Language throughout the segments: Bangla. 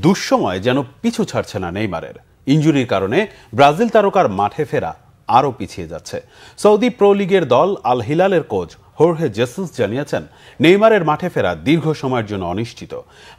দুঃসময় যেন পিছু ছাড়ছে না নেইমারের। ইনজুরির কারণে ব্রাজিল তারকার মাঠে ফেরা আরও পিছিয়ে যাচ্ছে। সৌদি প্রো লিগের দল আল হিলালের কোচ হোর্হে জেসুস জানিয়েছেন, নেইমারের মাঠে ফেরা দীর্ঘ সময়ের জন্য অনিশ্চিত।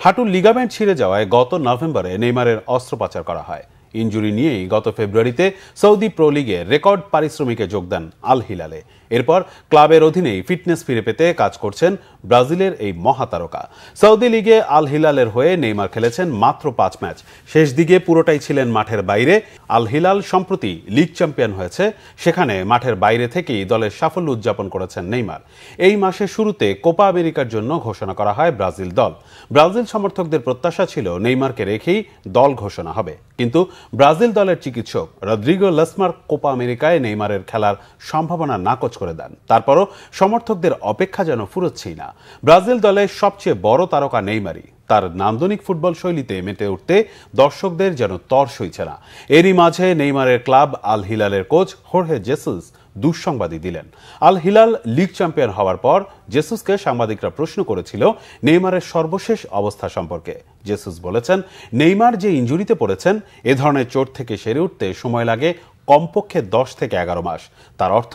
হাঁটুর লিগামেন্ট ছিঁড়ে যাওয়ায় গত নভেম্বরে নেইমারের অস্ত্রোপচার করা হয়। ইনজুরি নিয়েই গত ফেব্রুয়ারিতে সৌদি প্রো লিগে রেকর্ড পারিশ্রমিকে যোগ দেন আল হিলালে। এরপর ক্লাবের অধীনেই ফিটনেস ফিরে পেতে কাজ করছেন ব্রাজিলের এই মহাতারকা। সৌদি লিগে আল হিলালের হয়ে নেইমার খেলেছেন মাত্র 5 ম্যাচ। শেষ দিকে পুরোটাই ছিলেন মাঠের বাইরে। আল হিলাল সম্প্রতি লিগ চ্যাম্পিয়ন হয়েছে, সেখানে মাঠের বাইরে থেকেই দলের সাফল্য উদযাপন করেছেন নেইমার। এই মাসের শুরুতে কোপা আমেরিকার জন্য ঘোষণা করা হয় ব্রাজিল দল। ব্রাজিল সমর্থকদের প্রত্যাশা ছিল নেইমারকে রেখেই দল ঘোষণা হবে, কিন্তু ব্রাজিল দলের চিকিৎসক রদ্রিগো লেসমার কোপা আমেরিকায় নেইমারের খেলার সম্ভাবনা নাকচ করে দেন। তারপরও সমর্থকদের অপেক্ষা যেন ফুরোচ্ছেই না। ব্রাজিল দলের সবচেয়ে বড় তারকা নেইমারই তার নান্দনিক ফুটবল শৈলীতে মেতে উঠতে দর্শকদের যেন তর সইছে না। এরই মাঝে নেইমারের ক্লাব আল হিলালের কোচ হোর্হে জেসুস দুঃসংবাদই দিলেন। আল হিলাল লিগ চ্যাম্পিয়ন হওয়ার পর জেসুসকে সাংবাদিকরা প্রশ্ন করেছিল নেইমারের সর্বশেষ অবস্থা সম্পর্কে। জেসুস বলেছেন, নেইমার যে ইনজুরিতে পড়েছেন, এ ধরনের চোট থেকে সেরে উঠতে সময় লাগে কমপক্ষে 10 থেকে 11 মাস। তার অর্থ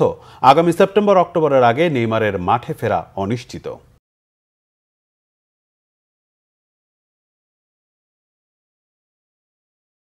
আগামী সেপ্টেম্বর অক্টোবরের আগে নেইমারের মাঠে ফেরা অনিশ্চিত।